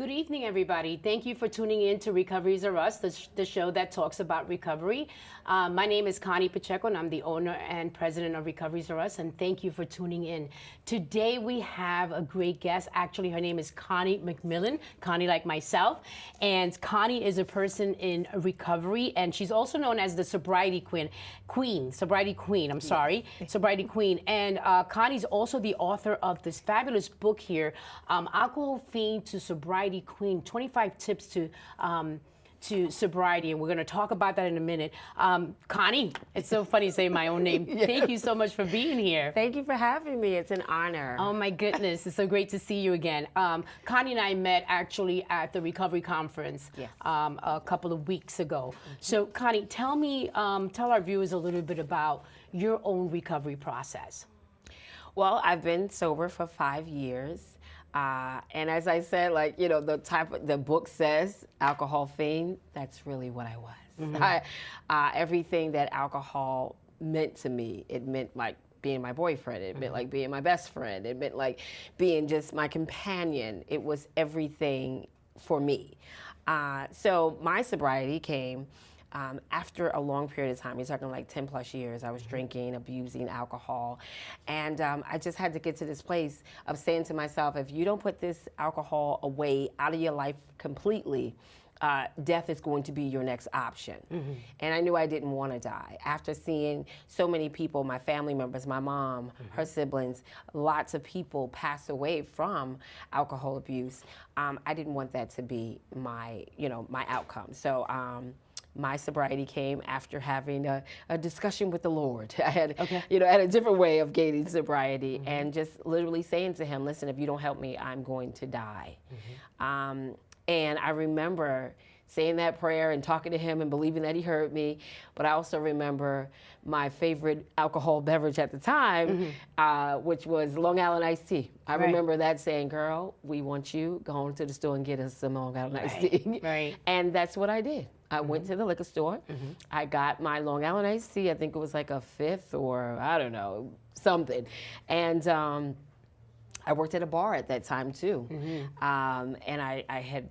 Good evening, everybody. Thank you for tuning in to RecoveriesRUS, the show that talks about recovery. My name is Connie Pacheco, and I'm the owner and president of RecoveriesRUS, and thank you for tuning in. Today, we have a great guest. Actually, her name is Connie McMillan, Connie like myself, and Connie is a person in recovery, and she's also known as the Sobriety Queen, Sobriety Queen, I'm sorry, Sobriety Queen. And Connie's also the author of this fabulous book here, Alcohol Fiend to Sobriety Queen, 25 tips to sobriety, and we're going to talk about that in a minute. Connie, it's so funny saying my own name. Yes. Thank you so much for being here. Thank you for having me. It's an honor. Oh my goodness, it's so great to see you again. Connie and I met actually at the recovery conference a couple of weeks ago. So Connie, tell our viewers a little bit about your own recovery process. Well, I've been sober for 5 years. And as I said, like, you know, the book says alcohol fiend, that's really what I was. Everything that alcohol meant to me, it meant like being my boyfriend, it meant like being my best friend, it meant like being just my companion. It was everything for me. So my sobriety came after a long period of time. You're talking like 10 plus years. I was drinking, abusing alcohol. And I just had to get to this place of saying to myself, if you don't put this alcohol away out of your life completely, death is going to be your next option. And I knew I didn't want to die. After seeing so many people, my family members, my mom, her siblings, lots of people pass away from alcohol abuse, I didn't want that to be my, my outcome. So my sobriety came after having a discussion with the Lord. I had, had a different way of gaining sobriety, and just literally saying to him, listen, if you don't help me, I'm going to die. And I remember saying that prayer and talking to him and believing that he heard me. But I also remember my favorite alcohol beverage at the time, which was Long Island iced tea. I remember that saying, girl, we want you, go on to the store and get us some Long Island iced tea. And that's what I did. I went to the liquor store. I got my Long Island iced tea. I think it was like a fifth or I don't know, something. And I worked at a bar at that time too. And I had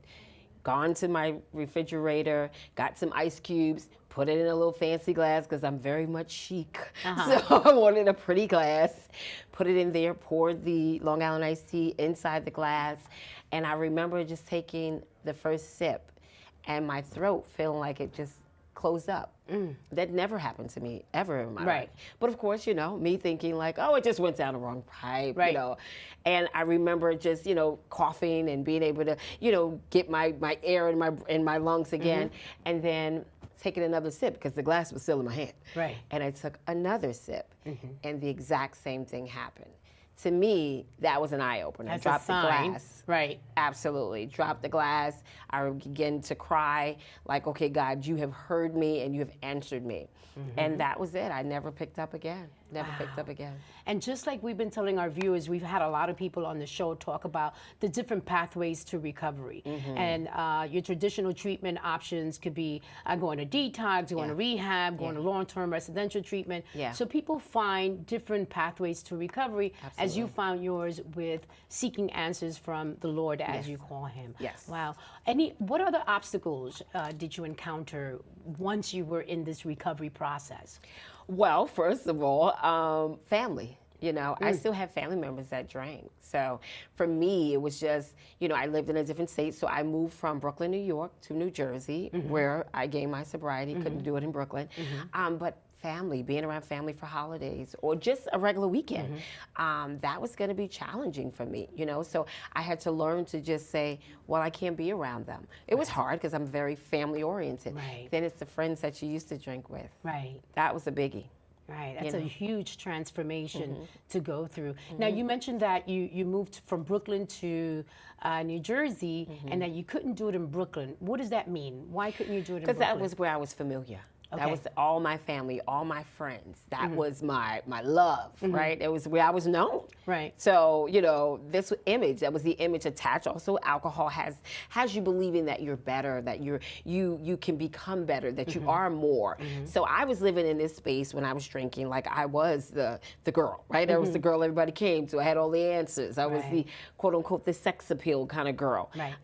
gone to my refrigerator, got some ice cubes, put it in a little fancy glass because I'm very much chic. So I wanted a pretty glass, put it in there, poured the Long Island iced tea inside the glass. And I remember just taking the first sip and my throat feeling like it just closed up. That never happened to me ever in my life. But of course, me thinking like, oh, it just went down the wrong pipe, And I remember just, coughing and being able to, get my air in my lungs again, and then taking another sip because the glass was still in my hand. And I took another sip, and the exact same thing happened. To me, that was an eye-opener. I dropped the glass. Absolutely. Dropped the glass. I began to cry like, okay, God, you have heard me and you have answered me. And that was it. I never picked up again. Never picked up again. And just like we've been telling our viewers, we've had a lot of people on the show talk about the different pathways to recovery. And your traditional treatment options could be going to detox, going to rehab, going to long-term residential treatment. So people find different pathways to recovery, as you found yours with seeking answers from the Lord, as you call him. Wow. What other obstacles did you encounter once you were in this recovery process? Well, first of all, family. I still have family members that drank. So for me, it was just, I lived in a different state. So I moved from Brooklyn, New York to New Jersey, where I gained my sobriety. Couldn't do it in Brooklyn. But family, being around family for holidays or just a regular weekend, that was going to be challenging for me, So I had to learn to just say, well, I can't be around them. It was hard because I'm very family oriented. Then it's the friends that you used to drink with. That was a biggie. That's a huge transformation to go through. Now, you mentioned that you moved from Brooklyn to New Jersey and that you couldn't do it in Brooklyn. What does that mean? Why couldn't you do it in Brooklyn? Because that was where I was familiar. That Okay. was all my family, all my friends. That was my love, right? It was where I was known. Right. So, you know, this image, that was the image attached. Also, alcohol has you believing that you're better, that you can become better, that you are more. So I was living in this space when I was drinking like I was the girl, right? I was the girl everybody came to. I had all the answers. I was the quote unquote the sex appeal kind of girl. Right.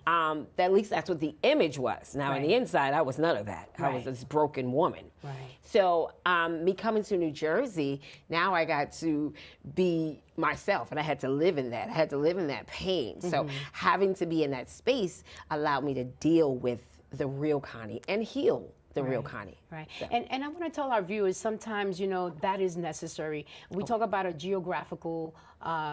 At least that's what the image was. Now on the Right. inside, I was none of that. I was Right. this broken woman. Right. So me coming to New Jersey, now I got to be myself, and I had to live in that. I had to live in that pain. So having to be in that space allowed me to deal with the real Connie and heal the real Connie. Right. So. And I want to tell our viewers sometimes, you know, that is necessary. We talk about a geographical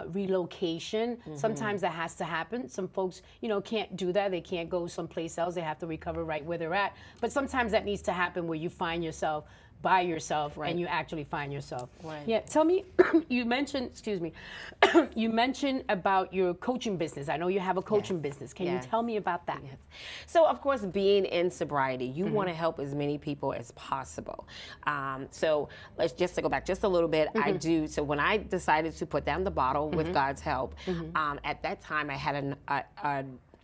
relocation. Sometimes that has to happen. Some folks, you know, can't do that. They can't go someplace else. They have to recover right where they're at. But sometimes that needs to happen where you find yourself by yourself and you actually find yourself. Right. Yeah. Tell me, you mentioned, excuse me, you mentioned about your coaching business. I know you have a coaching business. Can you tell me about that? Yes. So, of course, being in sobriety, you want to help as many people as possible. So, let's just to go back just a little bit. I do. So, when I decided to put down the bottle with God's help, at that time I had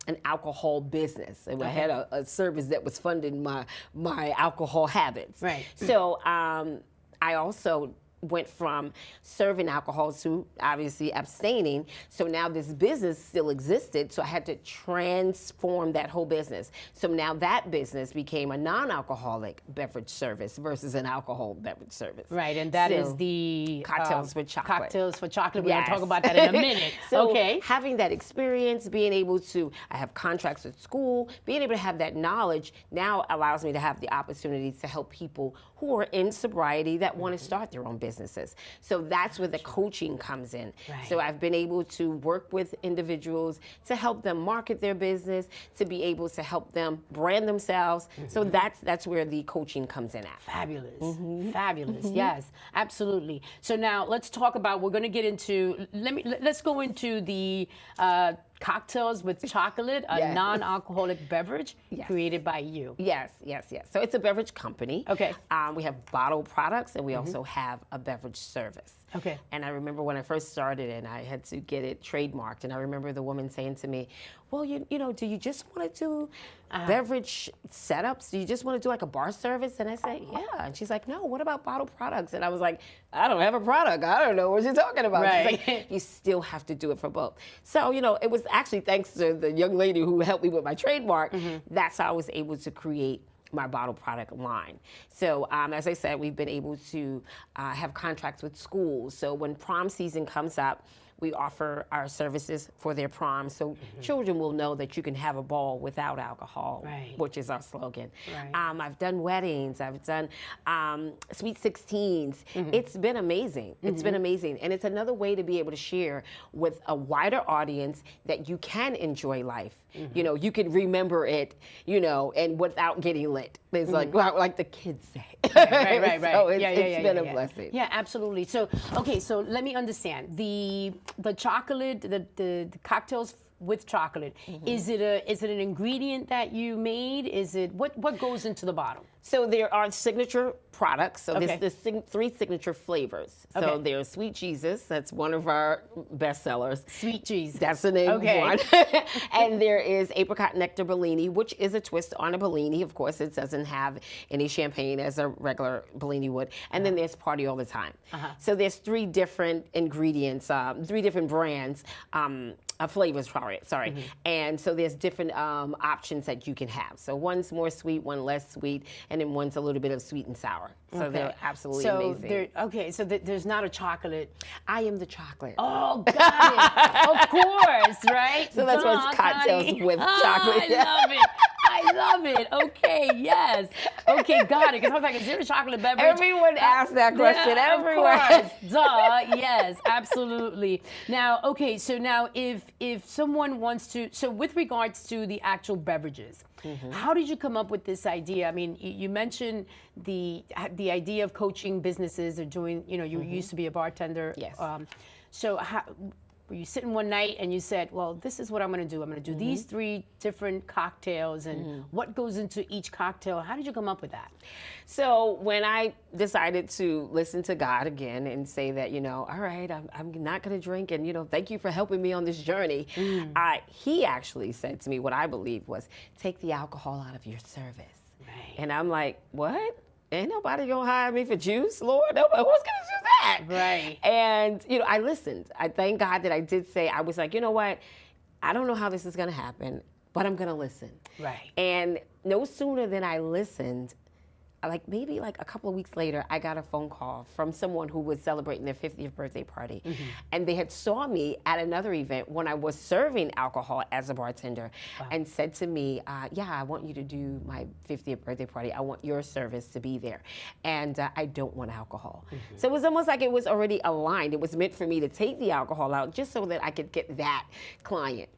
an alcohol business. And I had a service that was funding my alcohol habits. Right. So, I also went from serving alcohol to obviously abstaining. So now this business still existed. So I had to transform that whole business. So now that business became a non-alcoholic beverage service versus an alcohol beverage service. Right, and that is So, the cocktails with chocolate. Cocktails for chocolate. We're going to Yes. talk about that in a minute. So okay. having that experience, being able to, I have contracts with school, being able to have that knowledge now allows me to have the opportunity to help people who are in sobriety that want to start their own businesses. So that's where the coaching comes in. Right. So I've been able to work with individuals to help them market their business, to be able to help them brand themselves. So that's where the coaching comes in at. Fabulous. Fabulous. Yes, absolutely. So now let's talk about, we're going to get into, let's go into the cocktails with chocolate, a non-alcoholic beverage created by you. Yes. So it's a beverage company. Okay. We have bottled products, and we also have a beverage service. Okay. And I remember when I first started, and I had to get it trademarked. And I remember the woman saying to me, "Well, you know, do you just want to do beverage setups? Do you just want to do like a bar service?" And I said, "Yeah." And she's like, "No, what about bottled products?" And I was like, "I don't have a product. I don't know what you're talking about." Right. She's like, "You still have to do it for both." So, you know, it was actually thanks to the young lady who helped me with my trademark. That's how I was able to create my bottle product line. So as I said, we've been able to have contracts with schools. So when prom season comes up, we offer our services for their prom. So children will know that you can have a ball without alcohol, Right. which is our slogan. Right. I've done weddings. I've done sweet 16s. It's been amazing. It's been amazing. And it's another way to be able to share with a wider audience that you can enjoy life. You know, you can remember it, you know, and without getting lit. It's like the kids say. Right. So it's been a blessing. Yeah, absolutely. So, okay, so let me understand. The chocolate, the cocktails with chocolate, is it an ingredient that you made? Is it, what goes into the bottle? So there are signature products. So Okay. there's three signature flavors. So Okay. there's Sweet Jesus. That's one of our best sellers. Sweet Jesus. That's the name Okay. of one. And there is Apricot Nectar Bellini, which is a twist on a Bellini. Of course, it doesn't have any champagne as a regular Bellini would. And then there's Party All the Time. So there's three different ingredients, three different brands. Flavors, sorry. And so there's different options that you can have. So one's more sweet, one less sweet, and then one's a little bit of sweet and sour. So they're absolutely amazing. So there's not a chocolate. I am the chocolate. Oh, got it. Of course, right? So that's why it's cocktails Connie. with chocolate. I love it. Okay, yes. Okay, got it. Because I was like, is there a chocolate beverage? Everyone asks that question. Yeah, Everyone. Of course. Duh. Yes, absolutely. Now, okay, so now if someone wants to, so with regards to the actual beverages, how did you come up with this idea? I mean, you mentioned the idea of coaching businesses or doing, you know, you used to be a bartender. Yes. So were you sitting one night and you said, well, this is what I'm going to do. I'm going to do these 3 different cocktails, and what goes into each cocktail? How did you come up with that? So when I decided to listen to God again and say that, all right, I'm not going to drink, and, thank you for helping me on this journey. He actually said to me what I believe was, take the alcohol out of your service. Right. And I'm like, what? Ain't nobody gonna hire me for juice, Lord. Nobody, who's gonna do that? Right. And I listened. I thank God that I did say, I was like, you know what? I don't know how this is gonna happen, but I'm gonna listen. Right. And no sooner than I listened, maybe a couple of weeks later, I got a phone call from someone who was celebrating their 50th birthday party. And they had saw me at another event when I was serving alcohol as a bartender, and said to me, yeah, I want you to do my 50th birthday party. I want your service to be there. And I don't want alcohol. So it was almost like it was already aligned. It was meant for me to take the alcohol out just so that I could get that client.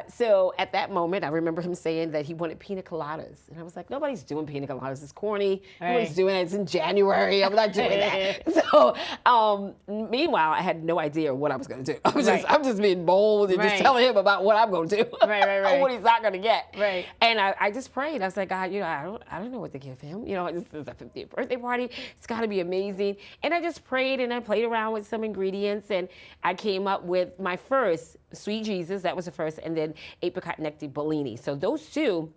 So at that moment, I remember him saying that he wanted pina coladas. And I was like, nobody's doing pina coladas. It's corny. Nobody's doing it. It's in January. I'm not doing that. So meanwhile, I had no idea what I was going to do. I'm just being bold and just telling him about what I'm going to do. Or what he's not going to get. Right. And I just prayed. I was like, God, I don't know what to give him. This is a 50th birthday party. It's got to be amazing. And I just prayed, and I played around with some ingredients, and I came up with my first Sweet Jesus. That was the first. And then apricot nectar Bellini. So those 2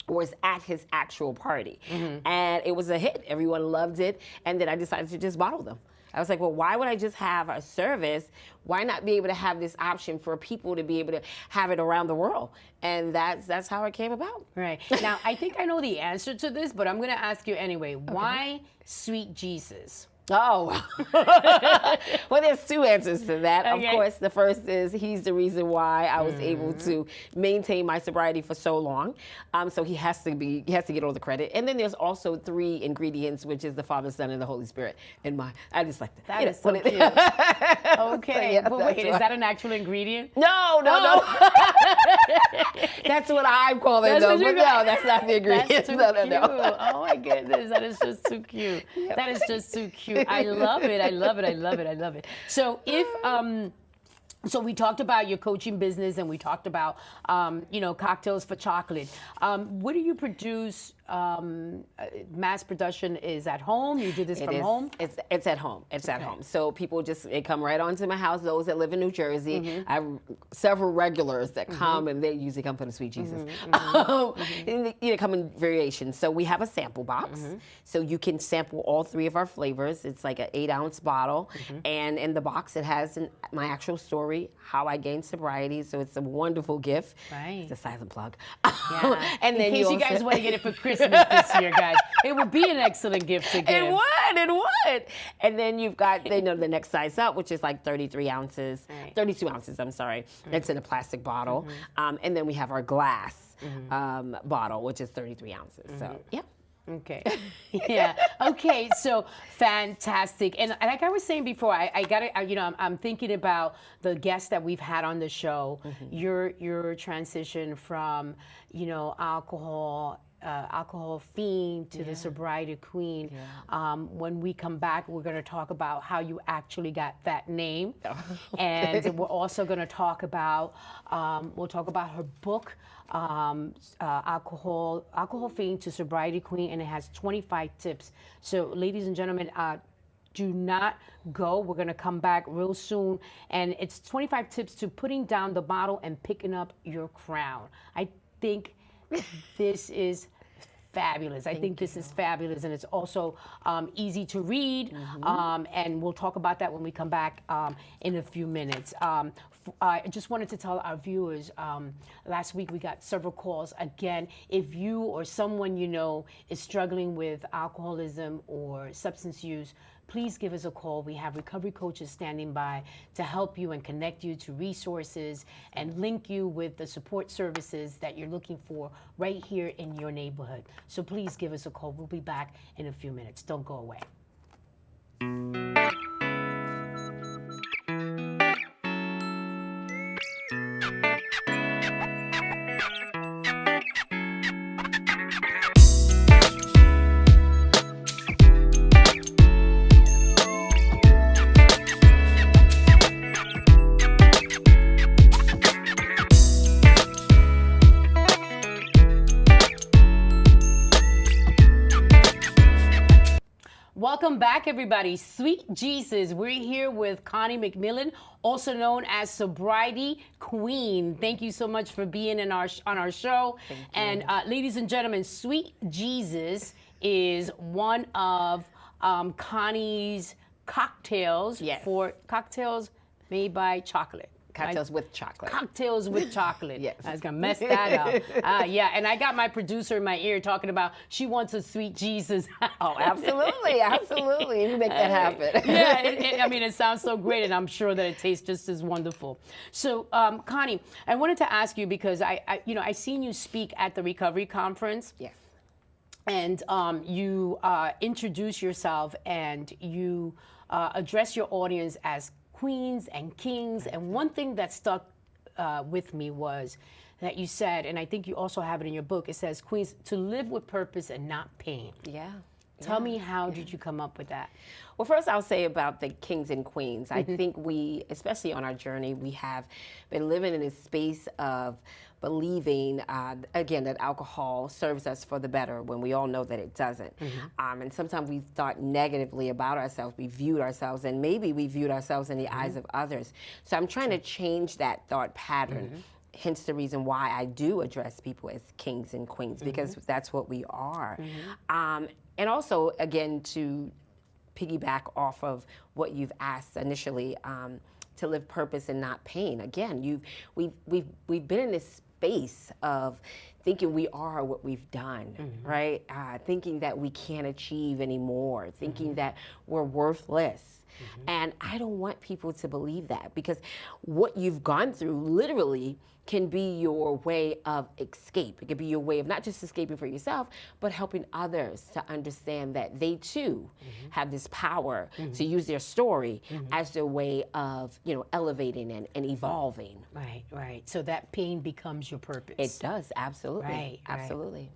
was at his actual party. And it was a hit. Everyone loved it. And then I decided to just bottle them. I was like, well, why would I just have a service? Why not be able to have this option for people to be able to have it around the world? And that's how it came about. Right. Now, I think I know the answer to this, but I'm going to ask you anyway. Why Sweet Jesus? Oh, well, there's 2 answers to that. Okay. Of course, the first is he's the reason why I was able to maintain my sobriety for so long. So he has to get all the credit. And then there's also 3 ingredients, which is the Father, Son, and the Holy Spirit. And I just like that is so cute. Okay, so, yeah, but wait, is that an actual ingredient? No. That's what I'm calling them. But no, that's not the ingredient. No. Oh my goodness, that is just too cute. Yep. That is just too cute. I love it. So so we talked about your coaching business, and we talked about, cocktails for chocolate. What do you produce? Mass production is at home. You do this from home? It's at home. It's at home. So people they come right onto my house. Those that live in New Jersey, I have several regulars that come, and they usually come for the Sweet Jesus. And they come in variations. So we have a sample box. So you can sample all 3 of our flavors. It's like an 8-ounce bottle, and in the box it has my actual story, how I gained sobriety. So it's a wonderful gift. Right. It's a silent plug. Yeah. And in then case you guys want to get it for Christmas this year, guys, it would be an excellent gift to give. It would. And then you've got, the next size up, which is like 32 ounces, I'm sorry. It's in a plastic bottle. And then we have our glass bottle, which is 33 ounces. So, yeah. Okay. Yeah. Okay. So fantastic. And like I was saying before, I'm thinking about the guests that we've had on the show. Your transition from, alcohol fiend to the Sobriety Queen. When we come back, we're going to talk about how you actually got that name, and we're also going to talk about her book, Alcohol Fiend to Sobriety Queen, and it has 25 tips. So, ladies and gentlemen, do not go. We're going to come back real soon, and it's 25 tips to putting down the bottle and picking up your crown. I think this is fabulous. I think this is fabulous, and it's also easy to read, and we'll talk about that when we come back in a few minutes. I just wanted to tell our viewers, last week we got several calls. Again, if you or someone you know is struggling with alcoholism or substance use, please give us a call. We have recovery coaches standing by to help you and connect you to resources and link you with the support services that you're looking for right here in your neighborhood. So please give us a call. We'll be back in a few minutes. Don't go away. Welcome back, everybody. Sweet Jesus. We're here with Connie McMillan, also known as Sobriety Queen. Thank you so much for being on our show. And ladies and gentlemen, Sweet Jesus is one of Connie's cocktails for cocktails made by chocolate. Cocktails with chocolate. Cocktails with chocolate. Yes. I was going to mess that up. Yeah, and I got my producer in my ear talking about she wants a Sweet Jesus. Oh, absolutely, absolutely. You make that happen. Yeah, I mean, it sounds so great, and I'm sure that it tastes just as wonderful. So, Connie, I wanted to ask you because I seen you speak at the Recovery Conference. Yes. And you introduce yourself and you address your audience as queens and kings. And one thing that stuck with me was that you said, and I think you also have it in your book, it says, queens, to live with purpose and not pain. Yeah. Tell me, how did you come up with that? Well, first I'll say about the kings and queens. I think we, especially on our journey, we have been living in a space of believing, again, that alcohol serves us for the better when we all know that it doesn't. And sometimes we thought negatively about ourselves. We viewed ourselves, and maybe we viewed ourselves in the eyes of others. So I'm trying to change that thought pattern. Hence the reason why I do address people as kings and queens, because that's what we are. And also, again, to piggyback off of what you've asked initially, to live purpose and not pain. Again, we've been in this space of thinking we are what we've done, right? Thinking that we can't achieve anymore, thinking that we're worthless. And I don't want people to believe that, because what you've gone through literally can be your way of escape. It can be your way of not just escaping for yourself, but helping others to understand that they too have this power to use their story as their way of, elevating and evolving. Right, right. So that pain becomes your purpose. It does, absolutely. Right, absolutely.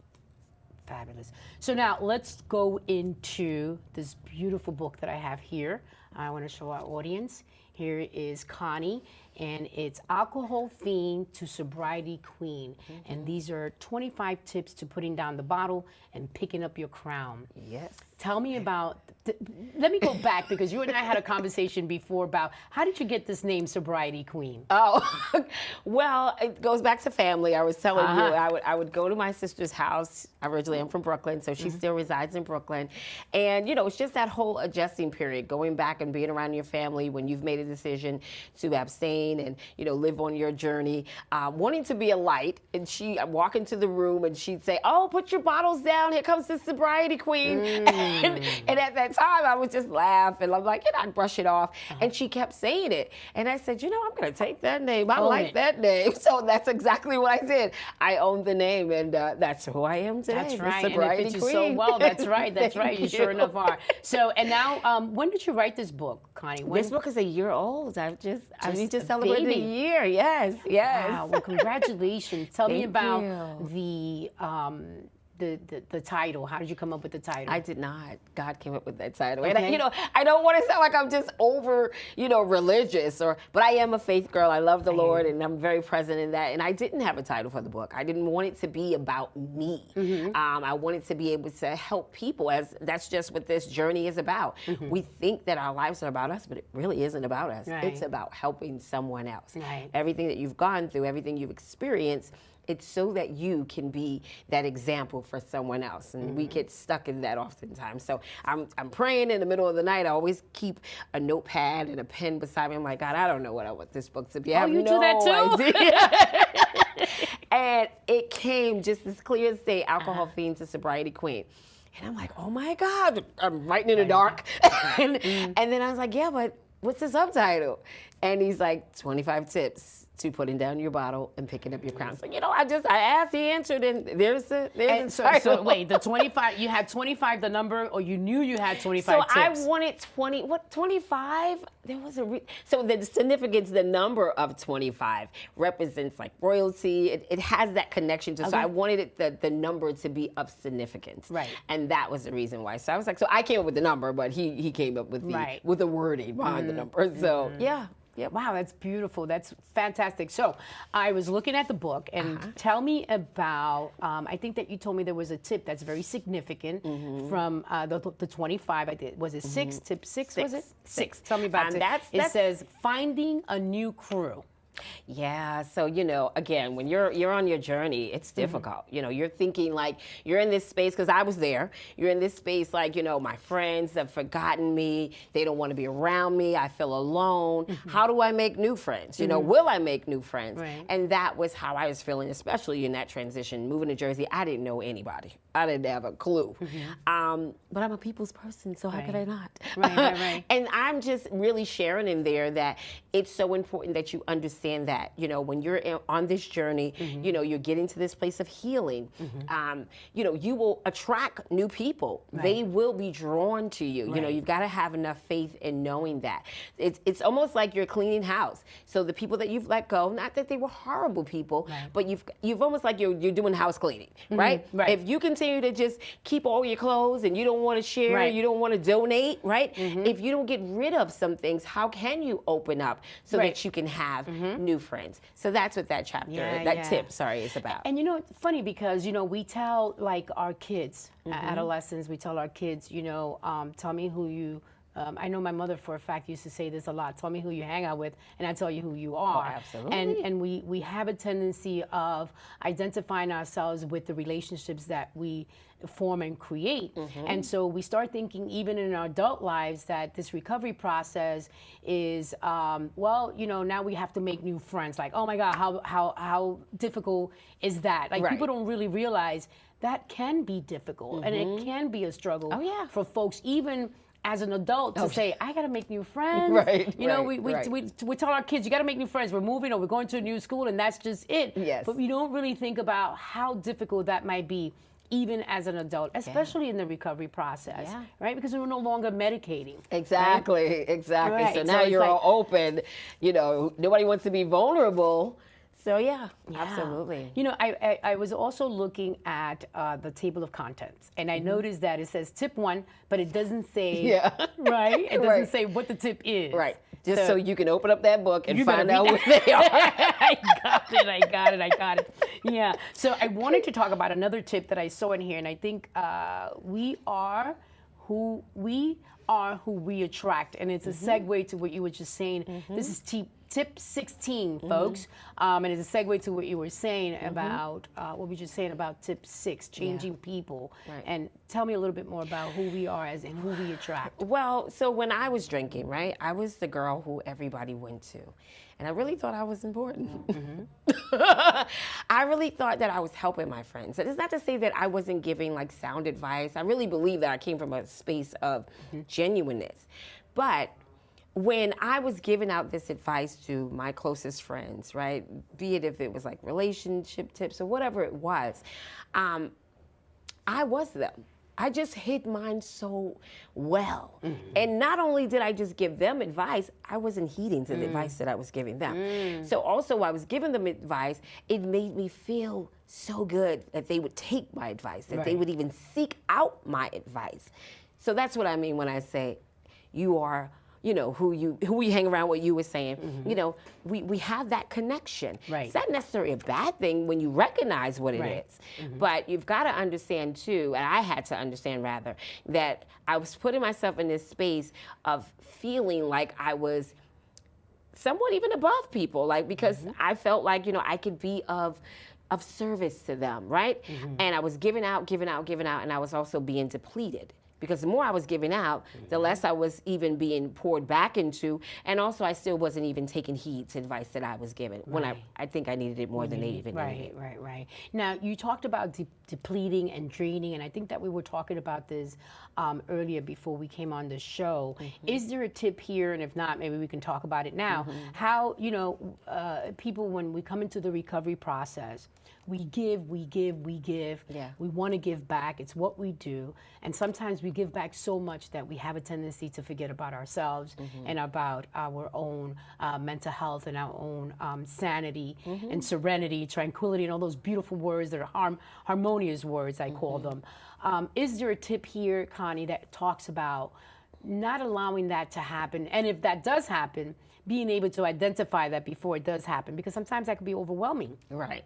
Fabulous. So now let's go into this beautiful book that I have here. I want to show our audience. Here is Connie, and it's Alcohol Fiend to Sobriety Queen. And these are 25 tips to putting down the bottle and picking up your crown. Yes. Tell me about, let me go back, because you and I had a conversation before about how did you get this name, Sobriety Queen? Oh, well, it goes back to family. I was telling you, I would go to my sister's house. Originally, I'm from Brooklyn, so she still resides in Brooklyn. And, it's just that whole adjusting period, going back and being around your family when you've made a decision to abstain and, live on your journey, wanting to be a light. And I'd walk into the room and she'd say, "Oh, put your bottles down. Here comes the Sobriety Queen." And at that time, I would just laugh, and I'm like, I'd brush it off. And she kept saying it. And I said, I'm going to take that name. I like that name. So that's exactly what I did. I owned the name, and that's who I am today. That's right. And it fits you so well. That's right. That's right. You sure enough are. So, and now, when did you write this book, Connie? This book is a year old. I just celebrated a year. Yes, yes. Wow. Well, congratulations. Tell me about the title. How did you come up with the title? I did not. God came up with that title. Okay. And I don't want to sound like I'm just over, religious, but I am a faith girl. I love the Lord, and I'm very present in that. And I didn't have a title for the book. I didn't want it to be about me. I wanted to be able to help people, as that's just what this journey is about. We think that our lives are about us, but it really isn't about us. Right. It's about helping someone else. Right. Everything that you've gone through, everything you've experienced, it's so that you can be that example for someone else. And we get stuck in that oftentimes. So I'm praying in the middle of the night. I always keep a notepad and a pen beside me. I'm like, God, I don't know what I want this book to be. I have you no do that too? idea. And it came just as clear as day, Alcohol Fiend to Sobriety Queen. And I'm like, oh my God, I'm writing in the dark. And then I was like, yeah, but what's the subtitle? And he's like, 25 tips to putting down your bottle and picking up your crown. So, I asked, he answered, and there's the title. So wait, the 25, you had 25 the number, or you knew you had 25 tips? So I wanted 25? There was so the significance, the number of 25 represents like royalty. It has that connection to, so I wanted it, the number to be of significance. Right. And that was the reason why. So I was like, so I came up with the number, but he came up with the wording behind the number. So yeah. Yep. Wow, that's beautiful. That's fantastic. So I was looking at the book, and tell me about, I think that you told me there was a tip that's very significant from the 25, I did. Was it six? Tip six, was it? Six. Tell me about it. It says, finding a new crew. Yeah, so again, when you're on your journey, it's difficult. You're thinking like you're in this space, because I was there. You're in this space like, my friends have forgotten me. They don't want to be around me. I feel alone. How do I make new friends? Will I make new friends? Right. And that was how I was feeling, especially in that transition. Moving to Jersey, I didn't know anybody. I didn't have a clue. But I'm a people's person, so how could I not? Right. And I'm just really sharing in there that it's so important that you understand that, when you're on this journey, you're getting to this place of healing, you will attract new people. Right. They will be drawn to you. Right. You've got to have enough faith in knowing that. It's almost like you're cleaning house. So the people that you've let go, not that they were horrible people, but you've almost like you're doing house cleaning, right? Right. If you continue to just keep all your clothes and you don't want to share, you don't want to donate, right? If you don't get rid of some things, how can you open up so that you can have new friends? So that's what that chapter, tip, is about. And it's funny because, we tell like our kids, adolescents, we tell our kids, tell me who you, I know my mother for a fact used to say this a lot, tell me who you hang out with and I tell you who you are. Oh, absolutely. And we have a tendency of identifying ourselves with the relationships that we form and create. And so we start thinking even in our adult lives that this recovery process is, now we have to make new friends. Like, oh my God, how difficult is that? Like people don't really realize that can be difficult and it can be a struggle for folks, even as an adult, to say, I gotta make new friends. We tell our kids, you gotta make new friends. We're moving or we're going to a new school and that's just it. Yes. But we don't really think about how difficult that might be even as an adult, especially in the recovery process, right? Because we're no longer medicating. Exactly. Right. So now you're all open, nobody wants to be vulnerable. So absolutely. I was also looking at the table of contents, and I noticed that it says tip 1, but it doesn't say, right? It doesn't say what the tip is. Right. Just so you can open up that book and find out what they are. I got it. Yeah. So I wanted to talk about another tip that I saw in here, and I think we are who we attract, and it's a segue to what you were just saying. This is tip 16, folks, and it's a segue to what you were saying about what we just saying about tip 6, changing people. And tell me a little bit more about who we are as in who we attract. Well, so when I was drinking, I was the girl who everybody went to. And I really thought I was important. I really thought that I was helping my friends. It's not to say that I wasn't giving like sound advice. I really believe that I came from a space of genuineness. But when I was giving out this advice to my closest friends, right, be it if it was like relationship tips or whatever it was, I was them. I just hid mine so well. And not only did I just give them advice, I wasn't heeding to the advice that I was giving them. So also I was giving them advice, it made me feel so good that they would take my advice, that they would even seek out my advice. So that's what I mean when I say you are who you hang around, what you were saying, we have that connection. Right. It's not necessarily a bad thing when you recognize what it is, but you've got to understand too, and I had to understand rather, that I was putting myself in this space of feeling like I was somewhat even above people, like because I felt like, I could be of service to them, right? And I was giving out, and I was also being depleted. Because the more I was giving out, the less I was even being poured back into, and also I still wasn't even taking heed to advice that I was given when I think I needed it more than they even needed. Right. Now, you talked about depleting and draining, and I think that we were talking about this earlier before we came on the show. Is there a tip here, and if not, maybe we can talk about it now, how, people, when we come into the recovery process, we give. Yeah. We want to give back. It's what we do. And sometimes we give back so much that we have a tendency to forget about ourselves and about our own mental health and our own sanity and serenity, tranquility, and all those beautiful words that are harmonious words, I call them. Is there a tip here, Connie, that talks about not allowing that to happen. And if that does happen, being able to identify that before it does happen, because sometimes that could be overwhelming. Right.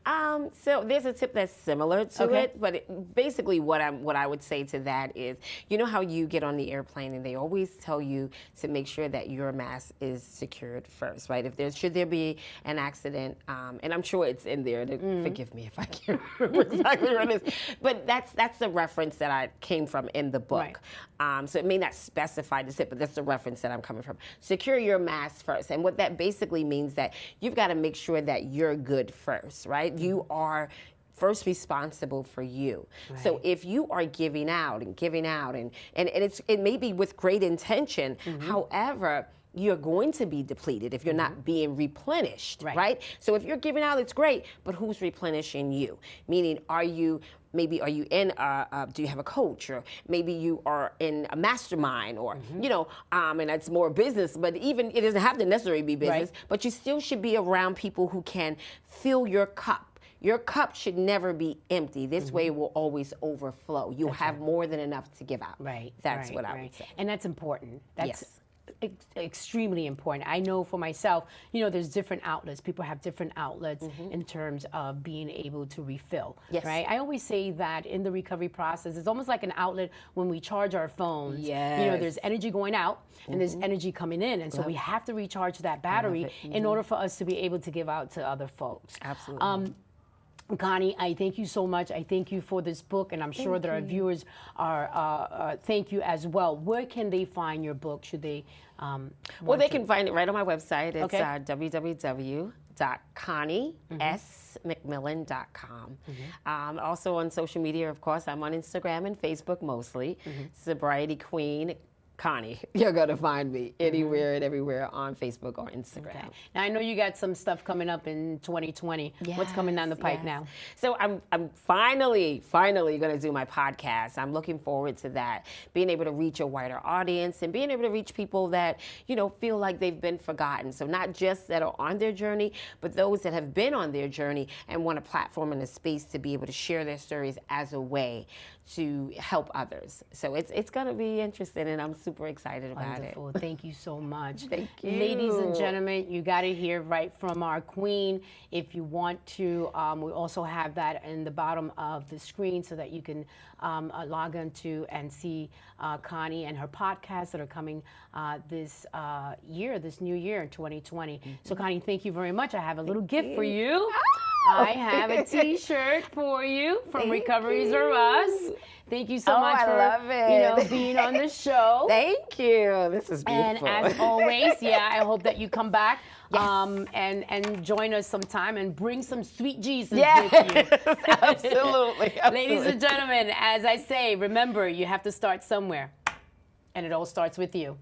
So there's a tip that's similar to it, but basically what I would say to that is, you know how you get on the airplane and they always tell you to make sure that your mask is secured first, right? If should there be an accident, and I'm sure it's in there. Forgive me if I can't remember exactly what it is, but that's the reference that I came from in the book. Right. So it may not specify the tip, but that's the reference that I'm coming from. Secure your mask first. And what that basically means that you've got to make sure that you're good first, right? You are first responsible for you. Right. So if you are giving out and it may be with great intention, however, you're going to be depleted if you're not being replenished, right? So if you're giving out, it's great, but who's replenishing you? Meaning, maybe are you in do you have a coach, or maybe you are in a mastermind, or and that's more business, but even it doesn't have to necessarily be business, but you still should be around people who can fill your cup. Your cup should never be empty. This way it will always overflow. You'll have more than enough to give out. Right. That's what I would say. And that's important. That's extremely important. I know for myself, there's different outlets. People have different outlets in terms of being able to refill, right? I always say that in the recovery process, it's almost like an outlet when we charge our phones. There's energy going out and there's energy coming in. And so we have to recharge that battery in order for us to be able to give out to other folks. Absolutely. Connie, I thank you so much. I thank you for this book, and I'm sure that our viewers are thank you as well. Where can they find your book? Should they? Well, they can find it right on my website. It's www.conniesmcmillan.com. Also on social media, of course, I'm on Instagram and Facebook mostly. Sobriety Queen. Connie, you're going to find me anywhere and everywhere on Facebook or Instagram. Now, I know you got some stuff coming up in 2020. What's coming down the pipe now? So I'm finally going to do my podcast. I'm looking forward to that, being able to reach a wider audience and being able to reach people that, feel like they've been forgotten. So not just that are on their journey, but those that have been on their journey and want a platform and a space to be able to share their stories as a way to help others. So it's going to be interesting, and I'm super excited about it. Wonderful. Thank you so much. Thank you. Ladies and gentlemen, you got to hear right from our queen. If you want to, we also have that in the bottom of the screen so that you can log into and see Connie and her podcasts that are coming this new year in 2020. So Connie, thank you very much. I have a little gift for you. I have a T-shirt for you from RecoveriesRUS. Thank you so much for being on the show. Thank you. This is beautiful. And as always, I hope that you come back and join us sometime and bring some sweet Jesus with you. Absolutely. Ladies and gentlemen, as I say, remember, you have to start somewhere. And it all starts with you.